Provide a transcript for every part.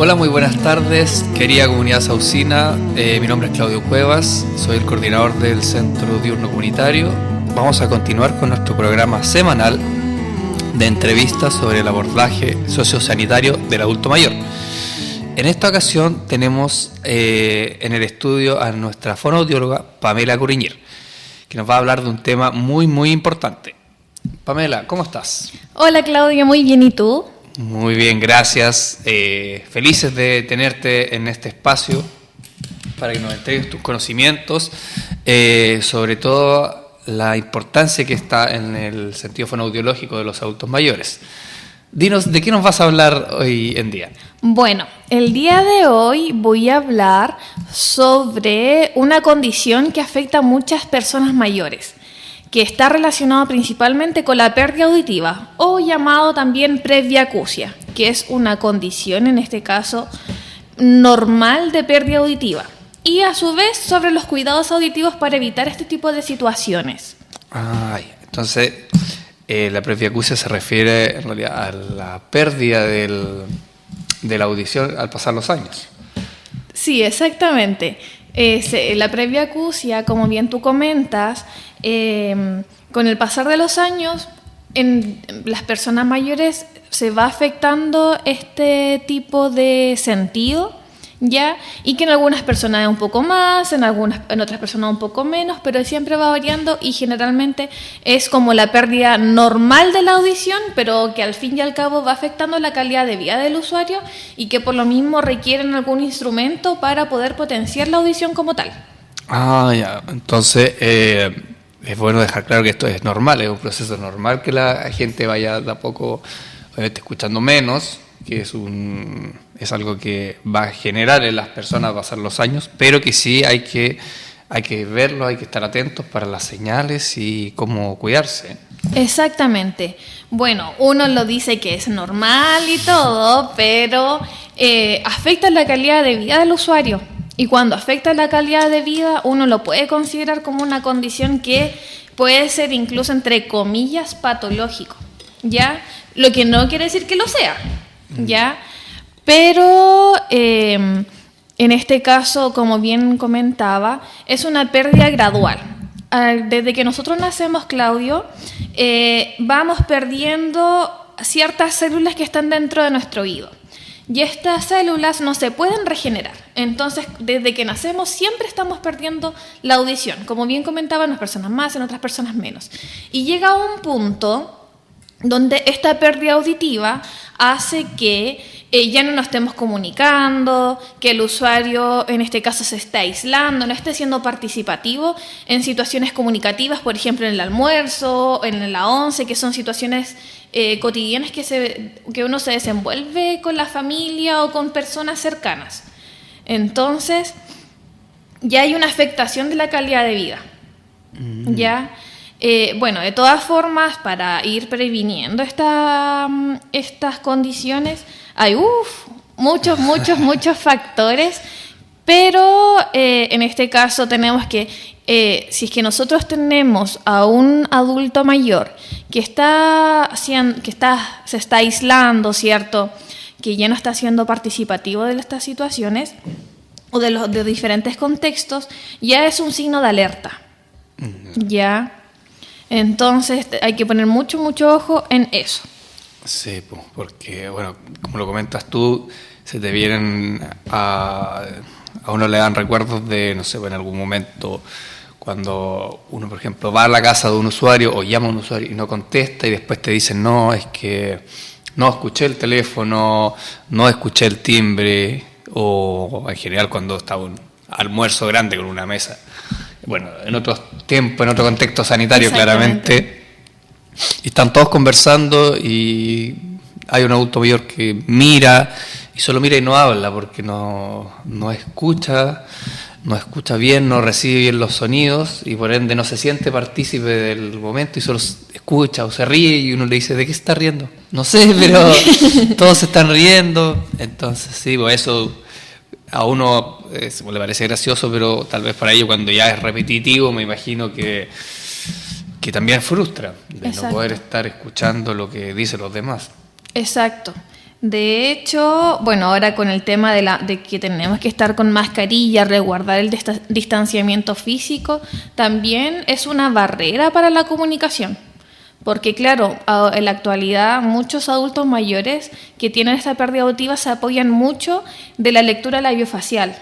Hola, muy buenas tardes, querida comunidad saucina. Mi nombre es Claudio Cuevas, soy el coordinador del Centro Diurno Comunitario. Vamos a continuar con nuestro programa semanal de entrevistas sobre el abordaje sociosanitario del adulto mayor. En esta ocasión tenemos en el estudio a nuestra fonoaudióloga Pamela Curiñer, que nos va a hablar de un tema muy importante. Pamela, ¿cómo estás? Hola Claudia, muy bien, ¿y tú? Muy bien, gracias. Felices de tenerte en este espacio para que nos entregues tus conocimientos, sobre todo la importancia que está en el sentido fonoaudiológico de los adultos mayores. Dinos, ¿de qué nos vas a hablar hoy en día? Bueno, el día de hoy voy a hablar sobre una condición que afecta a muchas personas mayores, que está relacionado principalmente con la pérdida auditiva, o llamado también presbiacusia, que es una condición, en este caso, normal de pérdida auditiva, y a su vez sobre los cuidados auditivos para evitar este tipo de situaciones. Entonces, la presbiacusia se refiere en realidad a la pérdida de la audición al pasar los años. Sí, exactamente. La presbiacusia, como bien tú comentas, con el pasar de los años, en las personas mayores se va afectando este tipo de sentido, ¿ya? Y que en algunas personas es un poco más, en otras personas un poco menos, pero siempre va variando y generalmente es como la pérdida normal de la audición, pero que al fin y al cabo va afectando la calidad de vida del usuario y que por lo mismo requieren algún instrumento para poder potenciar la audición como tal. Ya. Entonces, es bueno dejar claro que esto es normal, es un proceso normal que la gente vaya de a poco, obviamente, escuchando menos, que es algo que va a generar en las personas pasar los años, pero que sí hay que verlo, hay que estar atentos para las señales y cómo cuidarse. Exactamente. Bueno, uno lo dice que es normal y todo, pero afecta la calidad de vida del usuario. Y cuando afecta la calidad de vida, uno lo puede considerar como una condición que puede ser incluso, entre comillas, patológico, ¿ya? Lo que no quiere decir que lo sea, ¿ya? Pero en este caso, como bien comentaba, es una pérdida gradual. Desde que nosotros nacemos, Claudio, vamos perdiendo ciertas células que están dentro de nuestro oído. Y estas células no se pueden regenerar. Entonces, desde que nacemos siempre estamos perdiendo la audición. Como bien comentaba, en unas personas más, en otras personas menos. Y llega un punto donde esta pérdida auditiva hace que ya no nos estemos comunicando, que el usuario en este caso se esté aislando, no esté siendo participativo en situaciones comunicativas, por ejemplo en el almuerzo, en la once, que son situaciones cotidianas que uno se desenvuelve con la familia o con personas cercanas. Entonces, ya hay una afectación de la calidad de vida. ¿Ya? Bueno, de todas formas, para ir previniendo estas condiciones, hay muchos factores, pero en este caso tenemos que, si es que nosotros tenemos a un adulto mayor que se está aislando, ¿cierto?, que ya no está siendo participativo de estas situaciones o de diferentes contextos, ya es un signo de alerta, ¿ya? Entonces hay que poner mucho ojo en eso. Sí, porque, bueno, como lo comentas tú, se te vienen a uno le dan recuerdos de, no sé, en algún momento cuando uno, por ejemplo, va a la casa de un usuario o llama a un usuario y no contesta y después te dicen, no, es que no escuché el teléfono, no escuché el timbre, o en general cuando está un almuerzo grande con una mesa. Bueno, en otros tiempos, en otro contexto sanitario, claramente, y están todos conversando y hay un adulto mayor que mira y solo mira y no habla porque no escucha bien, no recibe bien los sonidos y por ende no se siente partícipe del momento y solo escucha o se ríe y uno le dice, ¿de qué se está riendo? No sé, pero todos se están riendo. Entonces sí, pues eso a uno le parece gracioso, pero tal vez para ellos cuando ya es repetitivo, me imagino que también frustra de no poder estar escuchando lo que dicen los demás. Exacto. De hecho, bueno, ahora con el tema de que tenemos que estar con mascarilla, resguardar el distanciamiento físico, también es una barrera para la comunicación. Porque claro, en la actualidad muchos adultos mayores que tienen esta pérdida auditiva se apoyan mucho de la lectura labiofacial.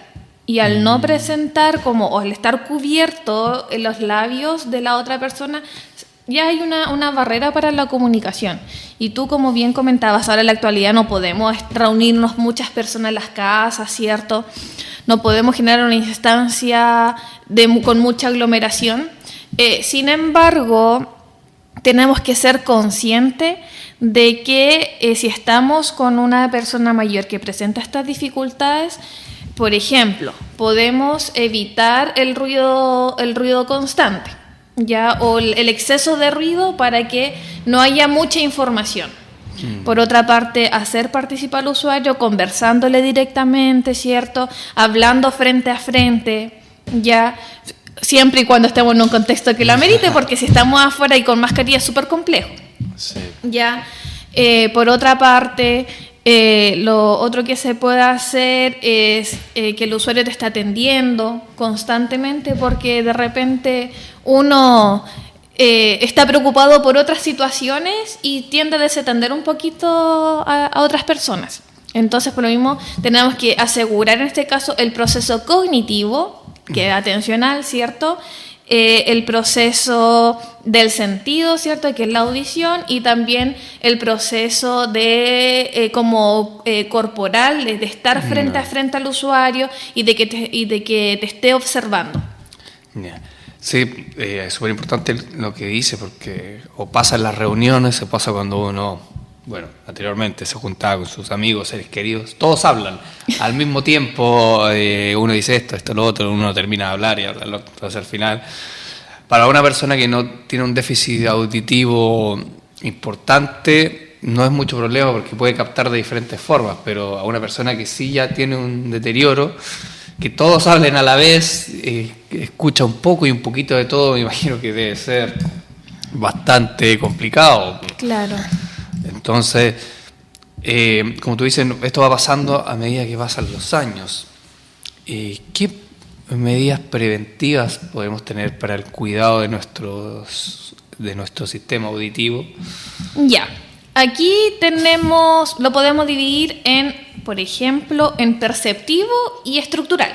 Y al no presentar o al estar cubierto en los labios de la otra persona, ya hay una barrera para la comunicación. Y tú, como bien comentabas, ahora en la actualidad no podemos reunirnos muchas personas en las casas, ¿cierto? No podemos generar una instancia con mucha aglomeración. Sin embargo, tenemos que ser conscientes de que si estamos con una persona mayor que presenta estas dificultades, por ejemplo, podemos evitar el ruido constante, ¿ya? O el exceso de ruido para que no haya mucha información. Por otra parte, hacer participar al usuario conversándole directamente, ¿cierto? Hablando frente a frente, ¿ya? Siempre y cuando estemos en un contexto que lo amerite, porque si estamos afuera y con mascarilla es súper complejo. Sí. ¿Ya? Por otra parte, lo otro que se puede hacer es que el usuario te está atendiendo constantemente, porque de repente uno está preocupado por otras situaciones y tiende a desatender un poquito a otras personas. Entonces, por lo mismo, tenemos que asegurar en este caso el proceso cognitivo, que es atencional, ¿cierto? El proceso del sentido, ¿cierto?, que es la audición, y también el proceso de corporal, de estar frente a frente al usuario y de que te esté observando. Yeah. Sí, es súper importante lo que dice, porque o pasa en las reuniones, o pasa cuando uno, bueno, anteriormente se juntaba con sus amigos, seres queridos, todos hablan al mismo tiempo, uno dice esto, lo otro, uno termina de hablar y hablar, entonces al final, para una persona que no tiene un déficit auditivo importante, no es mucho problema porque puede captar de diferentes formas, pero a una persona que sí ya tiene un deterioro, que todos hablen a la vez, escucha un poco y un poquito de todo, me imagino que debe ser bastante complicado. Claro. Entonces, como tú dices, esto va pasando a medida que pasan los años. ¿Qué medidas preventivas podemos tener para el cuidado de nuestro sistema auditivo? Ya, aquí lo podemos dividir por ejemplo, en perceptivo y estructural.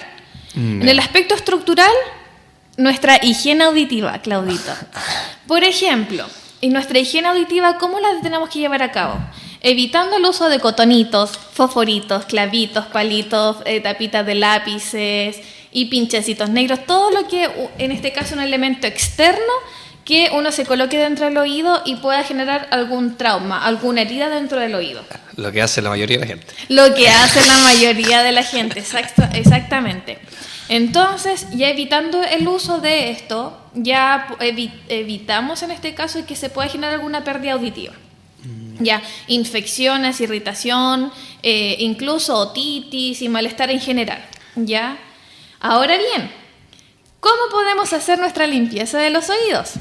En el aspecto estructural, nuestra higiene auditiva, Claudito. Por ejemplo, en nuestra higiene auditiva, ¿cómo la tenemos que llevar a cabo? Evitando el uso de cotonitos, fosforitos, clavitos, palitos, tapitas de lápices y pinchecitos negros. Todo lo que, en este caso, es un elemento externo que uno se coloque dentro del oído y pueda generar algún trauma, alguna herida dentro del oído. Lo que hace la mayoría de la gente. Lo que hace la mayoría de la gente, exactamente. Entonces, ya evitando el uso de esto, ya evitamos en este caso que se pueda generar alguna pérdida auditiva. Ya, infecciones, irritación, incluso otitis y malestar en general. Ya. Ahora bien, ¿cómo podemos hacer nuestra limpieza de los oídos?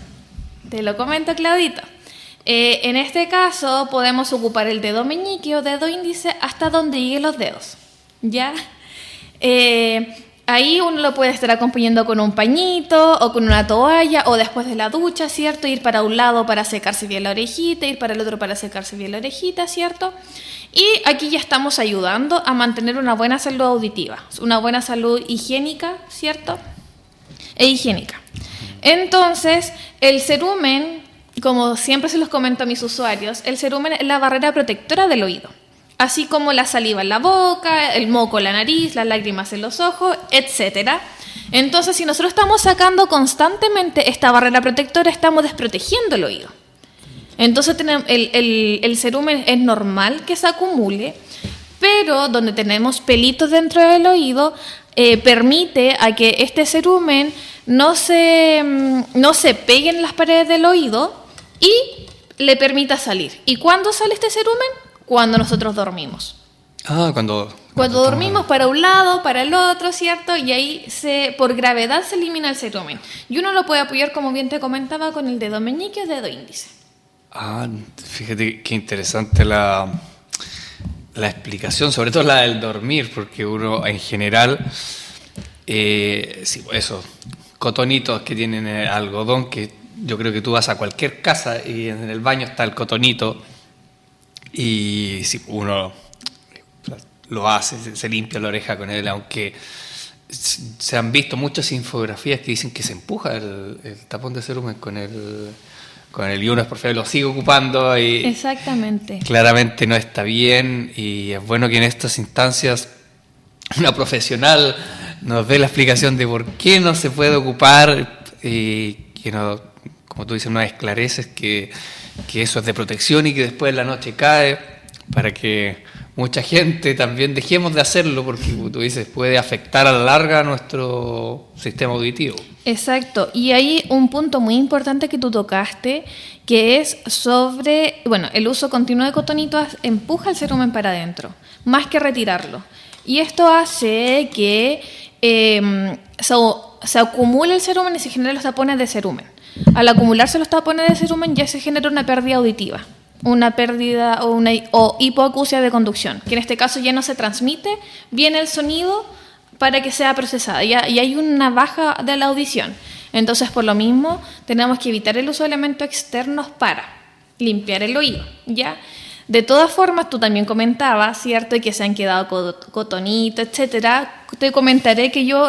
Te lo comento, Claudito. En este caso, podemos ocupar el dedo meñique o dedo índice hasta donde lleguen los dedos. ¿Ya? Ahí uno lo puede estar acompañando con un pañito o con una toalla o después de la ducha, ¿cierto? Ir para un lado para secarse bien la orejita, ir para el otro para secarse bien la orejita, ¿cierto? Y aquí ya estamos ayudando a mantener una buena salud auditiva, una buena salud higiénica, ¿cierto? E higiénica. Entonces, el cerumen, como siempre se los comento a mis usuarios, el cerumen es la barrera protectora del oído. Así como la saliva en la boca, el moco en la nariz, las lágrimas en los ojos, etc. Entonces, si nosotros estamos sacando constantemente esta barrera protectora, estamos desprotegiendo el oído. Entonces, el cerumen es normal que se acumule, pero donde tenemos pelitos dentro del oído, permite a que este cerumen no se pegue en las paredes del oído y le permita salir. ¿Y cuándo sale este cerumen? Cuando nosotros dormimos. Cuando dormimos para un lado, para el otro, ¿cierto? Y ahí por gravedad se elimina el cerumen. Y uno lo puede apoyar, como bien te comentaba, con el dedo meñique o dedo índice. Fíjate qué interesante la la explicación, sobre todo la del dormir, porque uno en general, sí, eso, cotonitos que tienen algodón, que yo creo que tú vas a cualquier casa y en el baño está el cotonito, y si uno lo hace, se limpia la oreja con él, aunque se han visto muchas infografías que dicen que se empuja el tapón de cerumen con el Uno es por favor, lo sigue ocupando y Exactamente. claramente no está bien, y es bueno que en estas instancias una profesional nos dé la explicación de por qué no se puede ocupar, y que no, como tú dices, nos esclareces que eso es de protección y que después en la noche cae, para que mucha gente también dejemos de hacerlo, porque como tú dices, puede afectar a la larga nuestro sistema auditivo. Exacto, y hay un punto muy importante que tú tocaste, que es sobre, bueno, el uso continuo de cotonitos empuja el cerumen para adentro, más que retirarlo. Y esto hace que se acumule el cerumen y se generen los tapones de cerumen. Al acumularse los tapones de cerumen ya se genera una pérdida auditiva, una pérdida o hipoacusia de conducción, que en este caso ya no se transmite bien el sonido para que sea procesada, y hay una baja de la audición. Entonces, por lo mismo, tenemos que evitar el uso de elementos externos para limpiar el oído, ¿ya? De todas formas, tú también comentabas, ¿cierto?, que se han quedado cotonitos, etcétera. Te comentaré que yo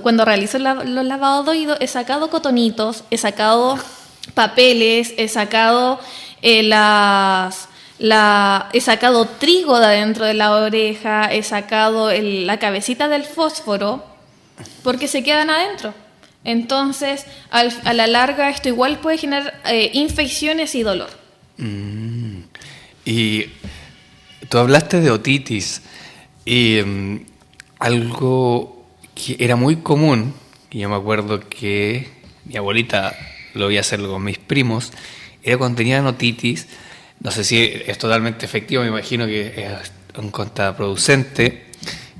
cuando realizo los lavados de oído he sacado cotonitos, he sacado papeles, he sacado he sacado trigo de adentro de la oreja, he sacado la cabecita del fósforo, porque se quedan adentro. Entonces, a la larga, esto igual puede generar infecciones y dolor. Y tú hablaste de otitis, y algo que era muy común, y yo me acuerdo que mi abuelita lo veía hacer con mis primos, era cuando tenían otitis. No sé si es totalmente efectivo, me imagino que es un contraproducente,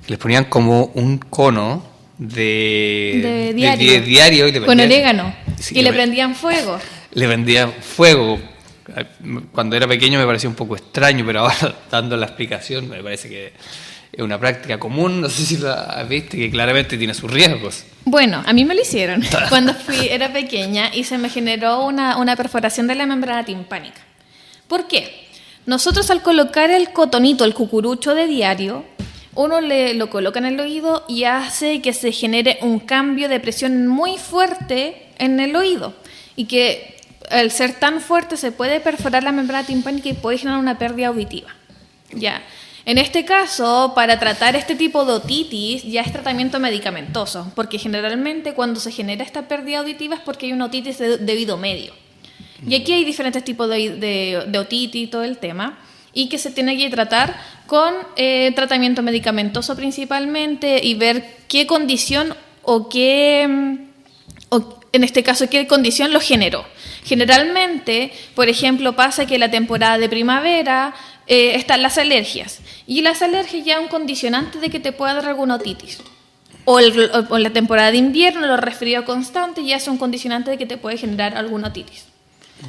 les ponían como un cono de diario y con orégano, sí, y le prendían fuego. Le prendían fuego. Cuando era pequeño me parecía un poco extraño, pero ahora, dando la explicación, me parece que es una práctica común. No sé si la viste, que claramente tiene sus riesgos. Bueno, a mí me lo hicieron cuando era pequeña, y se me generó una perforación de la membrana timpánica. ¿Por qué? Nosotros, al colocar el cotonito, el cucurucho de diario, uno lo coloca en el oído y hace que se genere un cambio de presión muy fuerte en el oído, y que al ser tan fuerte se puede perforar la membrana timpánica y puede generar una pérdida auditiva. Ya. En este caso, para tratar este tipo de otitis ya es tratamiento medicamentoso, porque generalmente cuando se genera esta pérdida auditiva es porque hay una otitis de debido medio. Y aquí hay diferentes tipos de otitis y todo el tema, y que se tiene que tratar con tratamiento medicamentoso principalmente, y ver qué condición o en este caso qué condición lo generó. Generalmente, por ejemplo, pasa que en la temporada de primavera están las alergias, y las alergias ya es un condicionante de que te pueda dar alguna otitis. O en la temporada de invierno, los resfríos constantes ya es un condicionante de que te puede generar alguna otitis.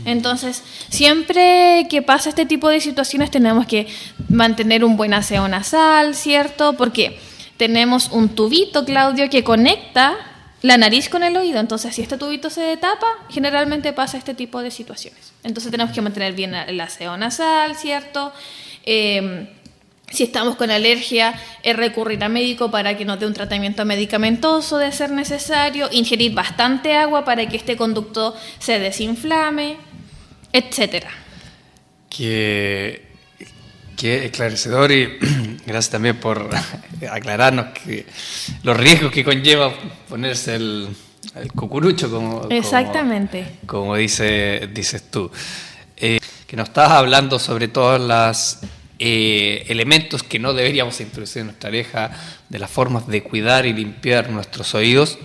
Entonces, siempre que pasa este tipo de situaciones tenemos que mantener un buen aseo nasal, ¿cierto? Porque tenemos un tubito, Claudio, que conecta la nariz con el oído. Entonces, si este tubito se tapa, generalmente pasa este tipo de situaciones. Entonces, tenemos que mantener bien el aseo nasal, ¿cierto? Si estamos con alergia, recurrir a médico para que nos dé un tratamiento medicamentoso de ser necesario, ingerir bastante agua para que este conducto se desinflame, etcétera. Qué esclarecedor, y gracias también por aclararnos que los riesgos que conlleva ponerse el cucurucho, Exactamente. como dices tú. Que nos estabas hablando sobre todas las elementos que no deberíamos introducir en nuestra oreja, de las formas de cuidar y limpiar nuestros oídos.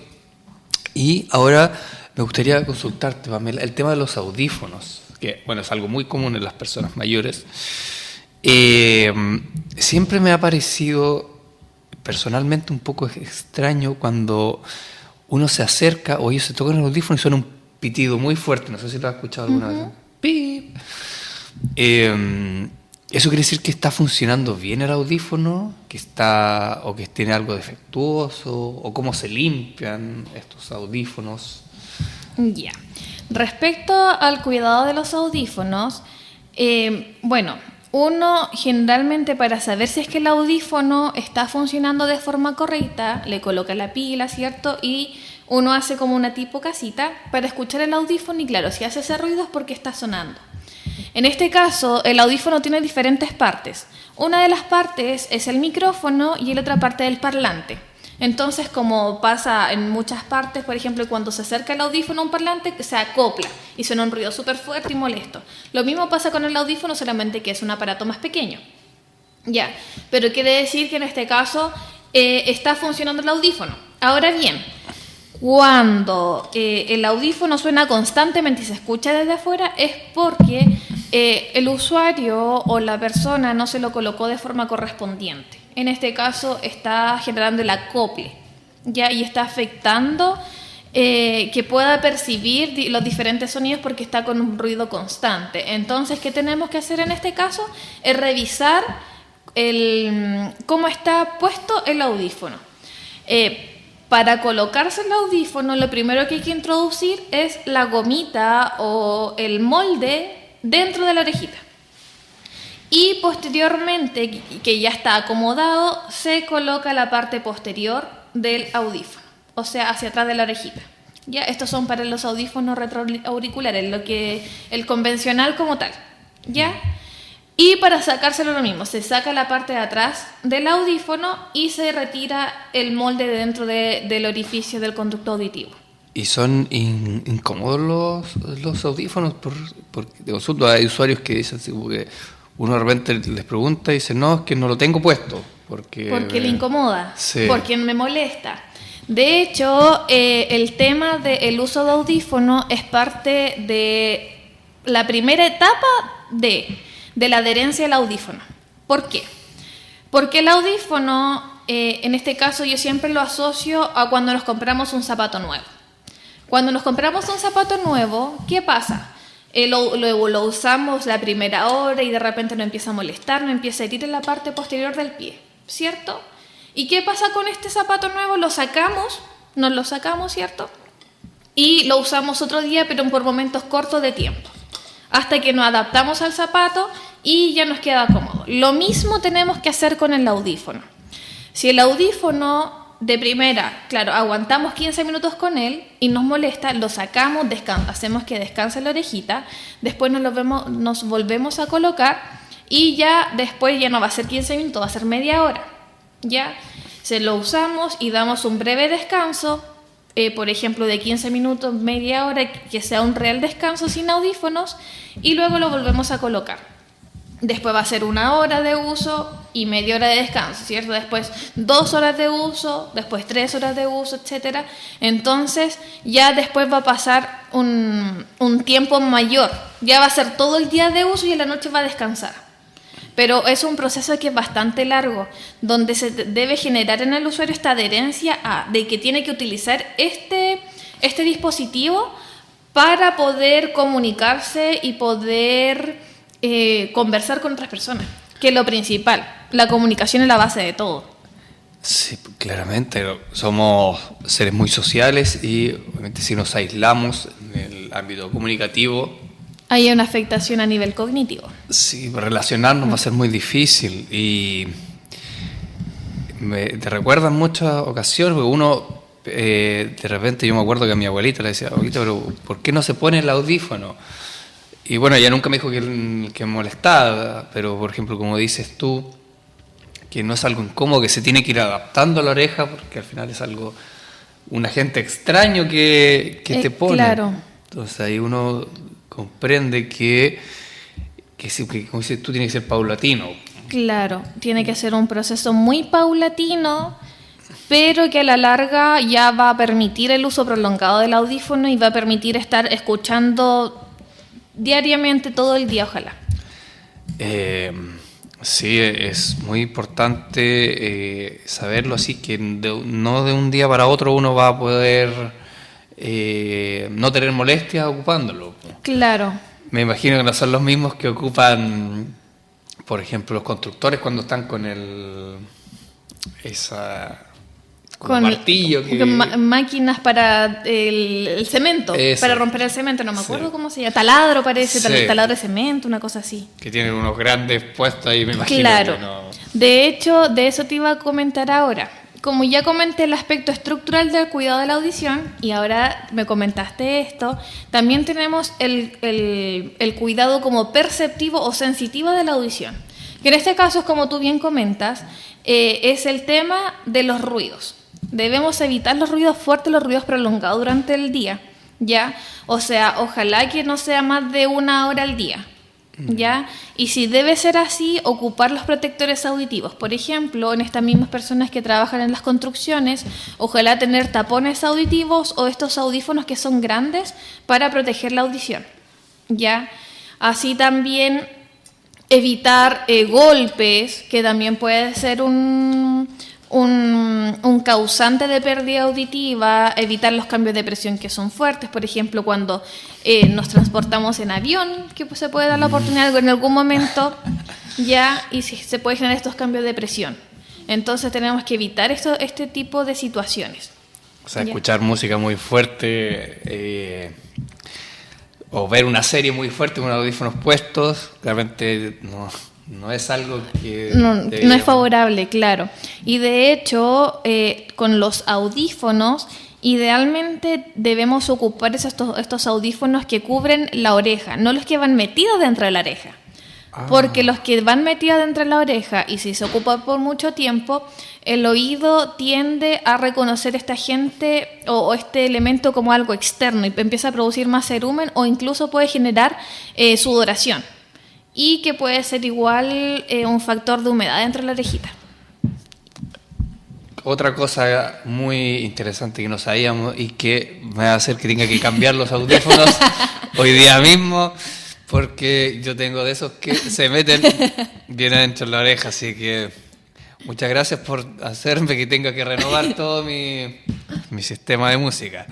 Y ahora me gustaría consultarte, Pamela, el tema de los audífonos, que bueno, es algo muy común en las personas mayores. Siempre me ha parecido personalmente un poco extraño cuando uno se acerca o ellos se tocan el audífono y suena un pitido muy fuerte. No sé si lo has escuchado alguna vez. ¡Pip! ¿Eso quiere decir que está funcionando bien el audífono? ¿O que tiene algo defectuoso? ¿O cómo se limpian estos audífonos? Ya. Respecto al cuidado de los audífonos, bueno, uno generalmente para saber si es que el audífono está funcionando de forma correcta, le coloca la pila, ¿cierto? Y uno hace como una tipo casita para escuchar el audífono y claro, si hace ese ruido es porque está sonando. En este caso, el audífono tiene diferentes partes. Una de las partes es el micrófono y la otra parte del parlante. Entonces, como pasa en muchas partes, por ejemplo, cuando se acerca el audífono a un parlante, se acopla y suena un ruido súper fuerte y molesto. Lo mismo pasa con el audífono, solamente que es un aparato más pequeño. Ya, pero quiere decir que en este caso está funcionando el audífono. Ahora bien, cuando el audífono suena constantemente y se escucha desde afuera, es porque el usuario o la persona no se lo colocó de forma correspondiente. En este caso está generando el acople, ¿ya? Y está afectando que pueda percibir los diferentes sonidos porque está con un ruido constante. Entonces, ¿qué tenemos que hacer en este caso? Es revisar cómo está puesto el audífono. Para colocarse el audífono, lo primero que hay que introducir es la gomita o el molde dentro de la orejita. Y posteriormente, que ya está acomodado, se coloca la parte posterior del audífono, o sea, hacia atrás de la orejita. Ya, estos son para los audífonos retroauriculares, el convencional como tal. ¿Ya? Y para sacárselo lo mismo, se saca la parte de atrás del audífono y se retira el molde de dentro del orificio del conducto auditivo. ¿Y son incómodos los audífonos? Porque de consulta hay usuarios que dicen así, porque uno de repente les pregunta y dice, no, es que no lo tengo puesto. Porque le incomoda, sí. Porque me molesta. De hecho, el tema del uso de audífono es parte de la primera etapa de la adherencia al audífono. ¿Por qué? Porque el audífono, en este caso yo siempre lo asocio a cuando nos compramos un zapato nuevo. Cuando nos compramos un zapato nuevo, ¿qué pasa? Lo usamos la primera hora y de repente nos empieza a molestar, nos empieza a herir en la parte posterior del pie, ¿cierto? ¿Y qué pasa con este zapato nuevo? Nos lo sacamos, ¿cierto? Y lo usamos otro día, pero por momentos cortos de tiempo, hasta que nos adaptamos al zapato y ya nos queda cómodo. Lo mismo tenemos que hacer con el audífono. Si el audífono de primera, claro, aguantamos 15 minutos con él y nos molesta, lo sacamos, hacemos que descanse la orejita, después nos volvemos a colocar y ya después ya no va a ser 15 minutos, va a ser media hora. Ya se lo usamos y damos un breve descanso, por ejemplo de 15 minutos, media hora, que sea un real descanso sin audífonos y luego lo volvemos a colocar. Después va a ser 1 hora de uso y media hora de descanso, ¿cierto? Después 2 horas de uso, después 3 horas de uso, etc. Entonces ya después va a pasar un tiempo mayor. Ya va a ser todo el día de uso y en la noche va a descansar. Pero es un proceso que es bastante largo, donde se debe generar en el usuario esta adherencia de que tiene que utilizar este dispositivo para poder comunicarse y poder conversar con otras personas, que es lo principal. La comunicación es la base de todo. Sí, claramente. Somos seres muy sociales y obviamente si nos aislamos en el ámbito comunicativo, hay una afectación a nivel cognitivo. Sí, relacionarnos va a ser muy difícil y te recuerda en muchas ocasiones, porque uno de repente, yo me acuerdo que a mi abuelita le decía, abuelita, pero ¿por qué no se pone el audífono? Y bueno, ella nunca me dijo que me molestaba, pero por ejemplo, como dices tú, que no es algo incómodo, que se tiene que ir adaptando a la oreja, porque al final es algo, un agente extraño que te pone. Claro. Entonces ahí uno comprende que como dices tú, tiene que ser paulatino. Claro, tiene que ser un proceso muy paulatino, pero que a la larga ya va a permitir el uso prolongado del audífono y va a permitir estar escuchando diariamente todo el día, ojalá. Sí, es muy importante saberlo así, que no de un día para otro uno va a poder no tener molestias ocupándolo. Claro. Me imagino que no son los mismos que ocupan, por ejemplo, los constructores cuando están con con martillo. Máquinas para el cemento, Eso. para romper el cemento, no me acuerdo Sí. cómo se llama. Taladro parece, Sí. taladro de cemento, una cosa así. Que tienen unos grandes puestos ahí, me imagino. Claro. Que no... De hecho, de eso te iba a comentar ahora. Como ya comenté el aspecto estructural del cuidado de la audición, y ahora me comentaste esto, también tenemos el cuidado como perceptivo o sensitivo de la audición. Que en este caso, como tú bien comentas, es el tema de los ruidos. Debemos evitar los ruidos fuertes, los ruidos prolongados durante el día, ¿ya? O sea, ojalá que no sea más de 1 hora al día, ¿ya? Y si debe ser así, ocupar los protectores auditivos. Por ejemplo, en estas mismas personas que trabajan en las construcciones, ojalá tener tapones auditivos o estos audífonos que son grandes para proteger la audición, ¿ya? Así también evitar golpes, que también puede ser un causante de pérdida auditiva, evitar los cambios de presión que son fuertes, por ejemplo, cuando nos transportamos en avión, que pues, se puede dar la oportunidad en algún momento, ya, y si se puede generar estos cambios de presión. Entonces tenemos que evitar este tipo de situaciones. O sea, Ya. escuchar música muy fuerte o ver una serie muy fuerte con audífonos puestos, realmente no es algo que... No es favorable, claro. Y de hecho, con los audífonos, idealmente debemos ocupar estos audífonos que cubren la oreja, no los que van metidos dentro de la oreja. Porque los que van metidos dentro de la oreja y si se ocupa por mucho tiempo, el oído tiende a reconocer esta gente o este elemento como algo externo y empieza a producir más cerumen o incluso puede generar sudoración. Y que puede ser igual un factor de humedad dentro de la orejita. Otra cosa muy interesante que no sabíamos y que me va a hacer que tenga que cambiar los audífonos hoy día mismo, porque yo tengo de esos que se meten bien adentro de la oreja, así que muchas gracias por hacerme que tenga que renovar todo mi sistema de música.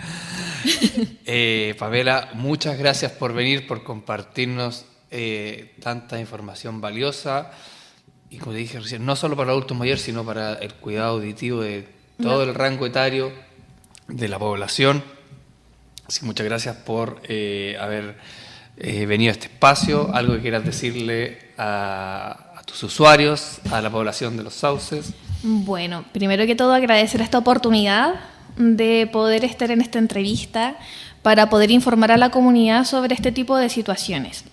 Pamela, muchas gracias por venir, por compartirnos tanta información valiosa y como te dije recién, no solo para adultos mayores, sino para el cuidado auditivo de todo el rango etario de la población. Así que muchas gracias por haber venido a este espacio. Algo que quieras decirle a tus usuarios, a la población de Los Sauces. Bueno, primero que todo agradecer esta oportunidad de poder estar en esta entrevista para poder informar a la comunidad sobre este tipo de situaciones.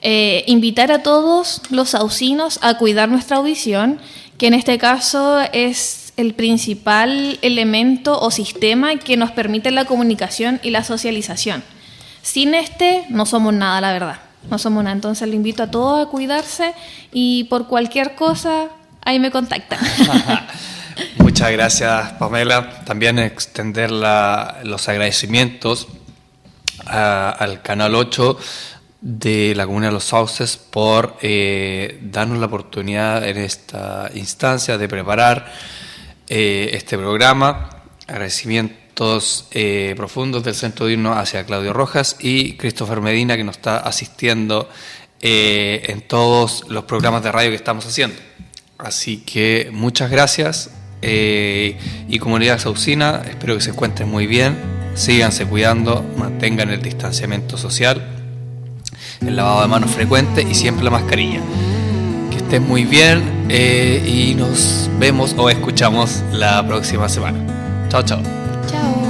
Invitar a todos los saucinos a cuidar nuestra audición, que en este caso es el principal elemento o sistema que nos permite la comunicación y la socialización. Sin no somos nada, la verdad. No somos nada. Entonces le invito a todos a cuidarse y por cualquier cosa, ahí me contactan. Muchas gracias, Pamela. También extender los agradecimientos al Canal 8 de la Comuna de Los Sauces por darnos la oportunidad en esta instancia de preparar este programa. Agradecimientos profundos del Centro Diurno hacia Claudio Rojas y Christopher Medina, que nos está asistiendo en todos los programas de radio que estamos haciendo. Así que muchas gracias y comunidad saucina, espero que se encuentren muy bien, síganse cuidando, mantengan el distanciamiento social, el lavado de manos frecuente y siempre la mascarilla. Que estén muy bien y nos vemos o escuchamos la próxima semana. Chao, chao. Chao.